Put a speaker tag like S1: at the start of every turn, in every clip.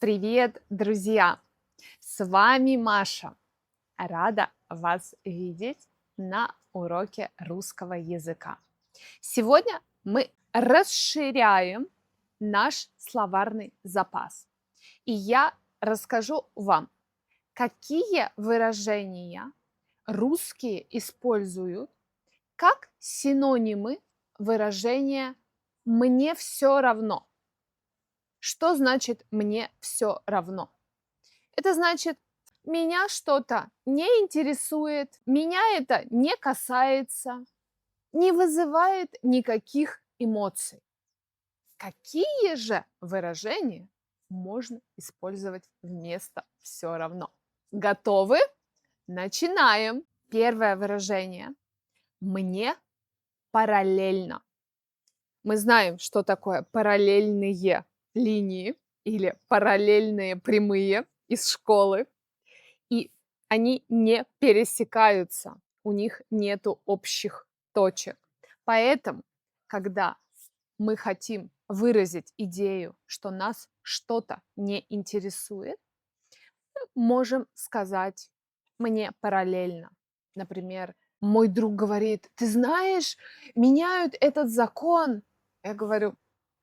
S1: Привет, друзья! С вами Маша. Рада вас видеть на уроке русского языка. Сегодня мы расширяем наш словарный запас. И я расскажу вам, какие выражения русские используют как синонимы выражения «мне все равно». Что значит «мне все равно»? Это значит, меня что-то не интересует, меня это не касается, не вызывает никаких эмоций. Какие же выражения можно использовать вместо «все равно»? Готовы? Начинаем. Первое выражение «мне параллельно». Мы знаем, что такое параллельные линии или параллельные прямые из школы. И они не пересекаются, у них нету общих точек. Поэтому, когда мы хотим выразить идею, что нас что-то не интересует, можем сказать «мне параллельно». Например, мой друг говорит: «Ты знаешь, меняют этот закон». Я говорю: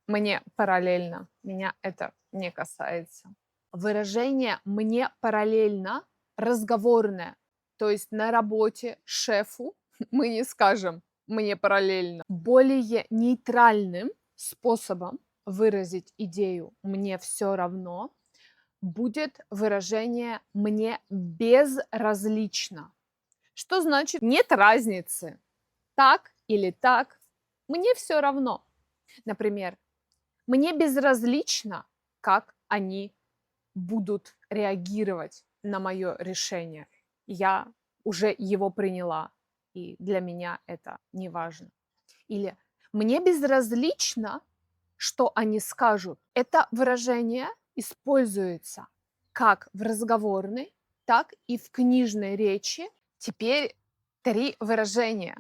S1: «Мне параллельно, меня это не касается». Выражение «мне параллельно» разговорное, то есть на работе шефу мы не скажем «мне параллельно». Более нейтральным способом выразить идею «мне все равно» будет выражение «мне безразлично». Что значит нет разницы, так или так, мне все равно. Например, мне безразлично, как они будут реагировать на мое решение. Я уже его приняла, и для меня это не важно. Или мне безразлично, что они скажут. Это выражение используется как в разговорной, так и в книжной речи. Теперь 3 выражения.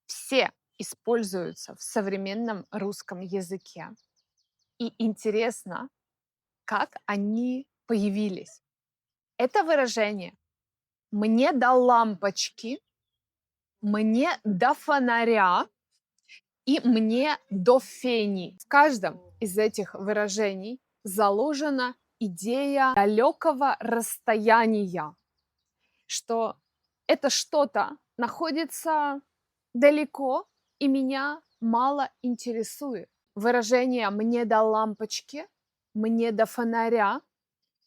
S1: Все используются в современном русском языке. И интересно, как они появились. Это выражение «мне до лампочки», «мне до фонаря» и «мне до фени». В каждом из этих выражений заложена идея далекого расстояния, что это что-то находится далеко и меня мало интересует. Выражение «мне до лампочки», «мне до фонаря»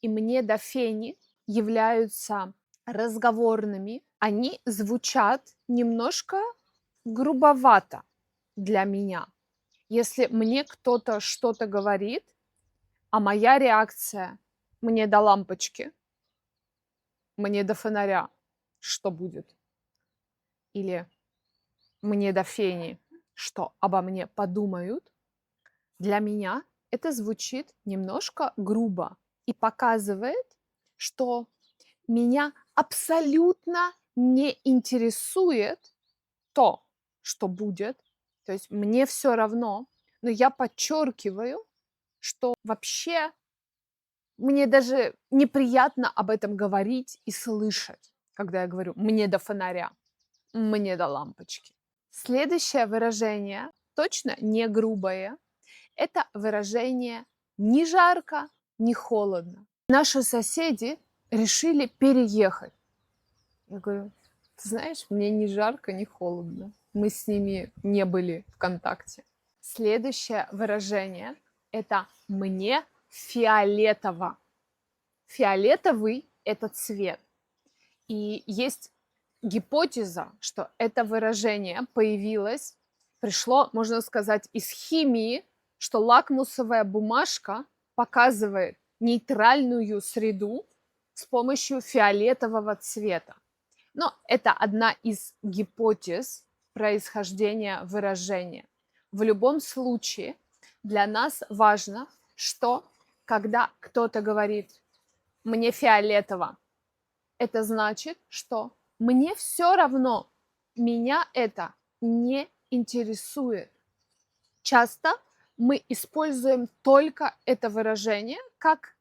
S1: и «мне до фени» являются разговорными. Они звучат немножко грубовато для меня. Если мне кто-то что-то говорит, а моя реакция «мне до лампочки», «мне до фонаря», что будет? Или «мне до фени», что обо мне подумают? Для меня это звучит немножко грубо и показывает, что меня абсолютно не интересует то, что будет. То есть мне все равно, но я подчеркиваю, что вообще мне даже неприятно об этом говорить и слышать, когда я говорю «мне до фонаря», «мне до лампочки». Следующее выражение, точно не грубое, это выражение «ни жарко, ни холодно». Наши соседи решили переехать. Я говорю: «Ты знаешь, мне ни жарко, ни холодно». Мы с ними не были в контакте. Следующее выражение – это «мне фиолетово». Фиолетовый – это цвет. И есть гипотеза, что это выражение пришло, можно сказать, из химии, что лакмусовая бумажка показывает нейтральную среду с помощью фиолетового цвета. Но это одна из гипотез происхождения выражения. В любом случае для нас важно, что когда кто-то говорит «мне фиолетово», это значит, что мне все равно, меня это не интересует. Часто мы используем только это выражение как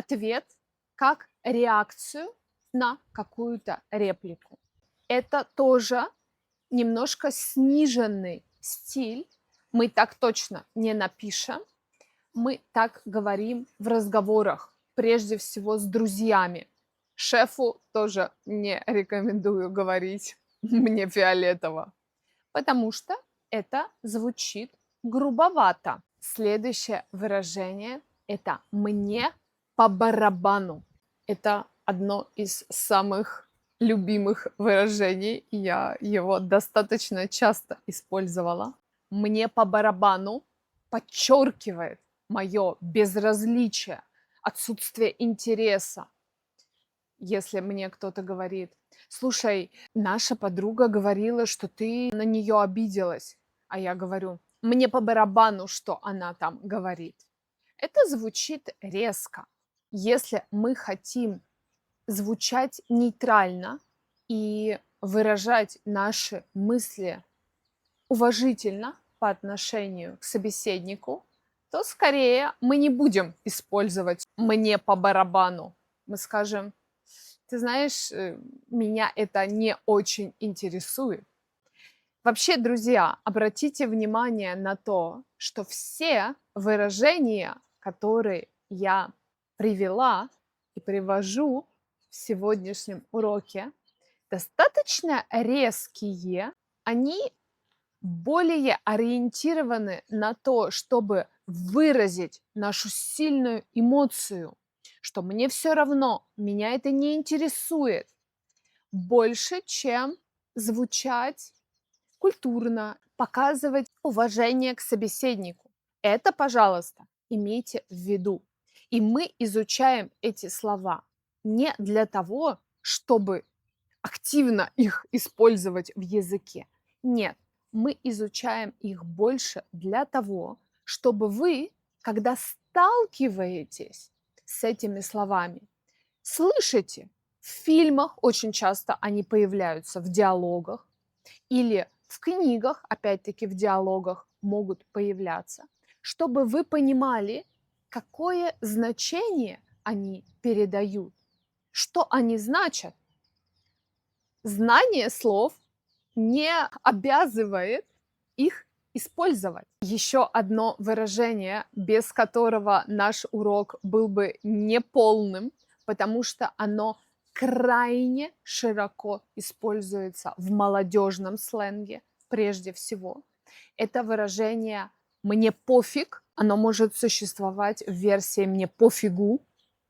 S1: ответ как реакцию на какую-то реплику. Это тоже немножко сниженный стиль. Мы так точно не напишем. Мы так говорим в разговорах, прежде всего с друзьями. Шефу тоже не рекомендую говорить «мне фиолетово», потому что это звучит грубовато. Следующее выражение – это «мне по барабану». Это одно из самых любимых выражений, и я его достаточно часто использовала. «Мне по барабану» подчеркивает мое безразличие, отсутствие интереса. Если мне кто-то говорит: слушай, наша подруга говорила, что ты на нее обиделась, а я говорю: мне по барабану, что она там говорит. Это звучит резко. Если мы хотим звучать нейтрально и выражать наши мысли уважительно по отношению к собеседнику, то скорее мы не будем использовать «мне по барабану». Мы скажем: ты знаешь, меня это не очень интересует. Вообще, друзья, обратите внимание на то, что все выражения, которые я привела и привожу в сегодняшнем уроке, достаточно резкие, они более ориентированы на то, чтобы выразить нашу сильную эмоцию, что мне все равно, меня это не интересует, больше, чем звучать культурно, показывать уважение к собеседнику. Это, пожалуйста, имейте в виду. И мы изучаем эти слова не для того, чтобы активно их использовать в языке. Нет, мы изучаем их больше для того, чтобы вы, когда сталкиваетесь с этими словами, слышите, в фильмах очень часто они появляются в диалогах или в книгах, опять-таки в диалогах могут появляться, чтобы вы понимали, какое значение они передают, что они значат. Знание слов не обязывает их использовать. Еще одно выражение, без которого наш урок был бы неполным, потому что оно крайне широко используется в молодежном сленге прежде всего. Это выражение «мне пофиг». Оно может существовать в версии «мне пофигу».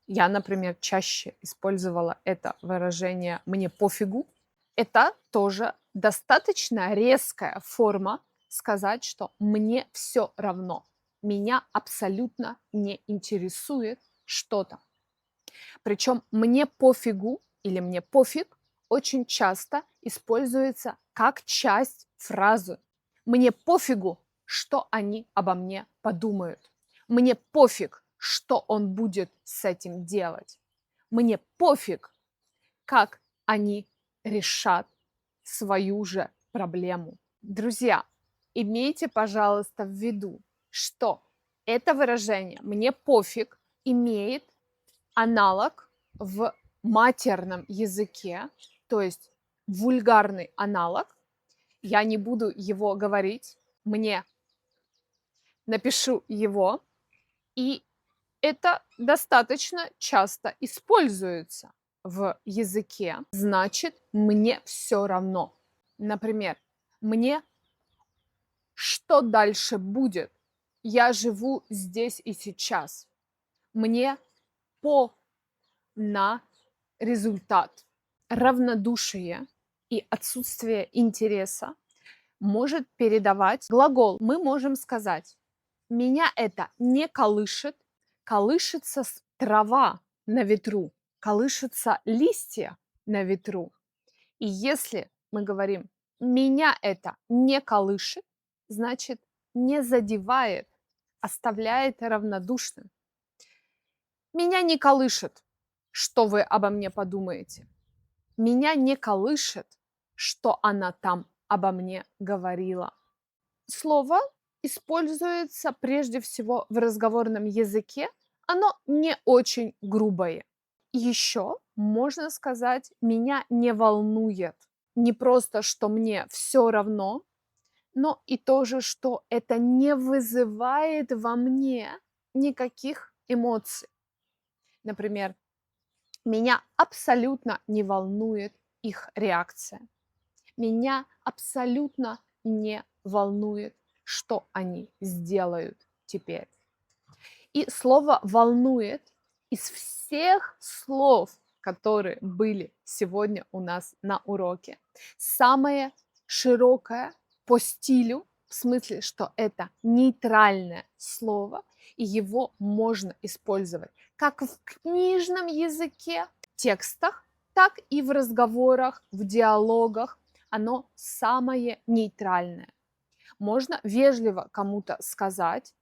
S1: Я, например, чаще использовала это выражение «мне пофигу». Это тоже достаточно резкая форма сказать, что мне все равно, меня абсолютно не интересует что-то. Причем мне пофигу или мне пофиг очень часто используется как часть фразы. Мне пофигу, что они обо мне подумают. Мне пофиг, что он будет с этим делать. Мне пофиг, как они решат свою же проблему. Друзья, имейте, пожалуйста, в виду, что это выражение «мне пофиг» имеет аналог в матерном языке, то есть вульгарный аналог. Я не буду его говорить, мне напишу его, и это достаточно часто используется в языке. Значит, мне все равно. Например, мне что дальше будет? Я живу здесь и сейчас. Мне по на результат. Равнодушие и отсутствие интереса может передавать глагол. Мы можем сказать: меня это не колышет, колышется трава на ветру, колышутся листья на ветру. И если мы говорим меня это не колышет, значит не задевает, оставляет равнодушным. Меня не колышет, что вы обо мне подумаете. Меня не колышет, что она там обо мне говорила. Слово используется прежде всего в разговорном языке. оно не очень грубое. Еще можно сказать, меня не волнует. Не просто, что мне все равно, но и тоже, что это не вызывает во мне никаких эмоций. Например, меня абсолютно не волнует их реакция. Меня абсолютно не волнует, что они сделают теперь. И слово «волнует» из всех слов, которые были сегодня у нас на уроке, самое широкое по стилю, в смысле, что это нейтральное слово, и его можно использовать как в книжном языке, текстах, так и в разговорах, в диалогах. Оно самое нейтральное. Можно вежливо кому-то сказать: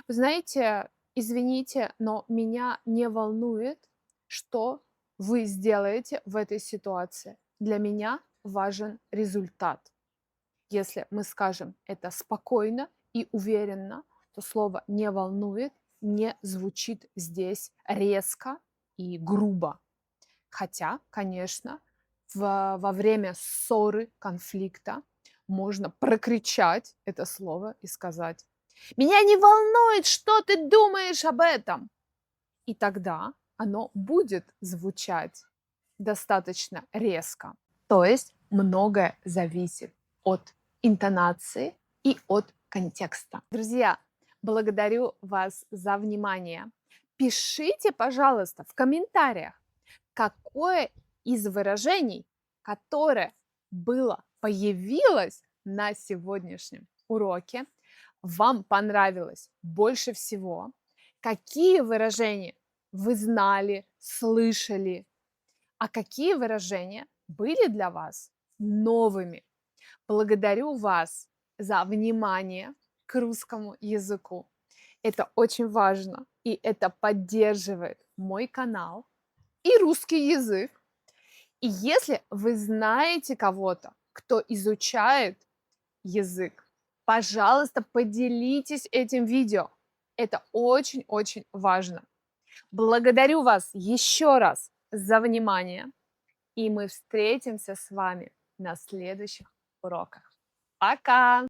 S1: вы знаете, извините, но меня не волнует, что вы сделаете в этой ситуации. Для меня важен результат. Если мы скажем это спокойно и уверенно, то слово «не волнует» не звучит здесь резко и грубо. Хотя, конечно, во время ссоры, конфликта можно прокричать это слово и сказать: «Меня не волнует, что ты думаешь об этом!» И тогда оно будет звучать достаточно резко. То есть многое зависит от интонации и от контекста. Друзья, благодарю вас за внимание. Пишите, пожалуйста, в комментариях, какое из выражений, которое появилось на сегодняшнем уроке, вам понравилось больше всего, какие выражения вы знали, слышали, а какие выражения были для вас новыми. Благодарю вас за внимание к русскому языку. Это очень важно, и это поддерживает мой канал и русский язык. И если вы знаете кого-то, кто изучает язык, пожалуйста, поделитесь этим видео. Это очень-очень важно. Благодарю вас еще раз за внимание, и мы встретимся с вами на следующих уроках. Пока!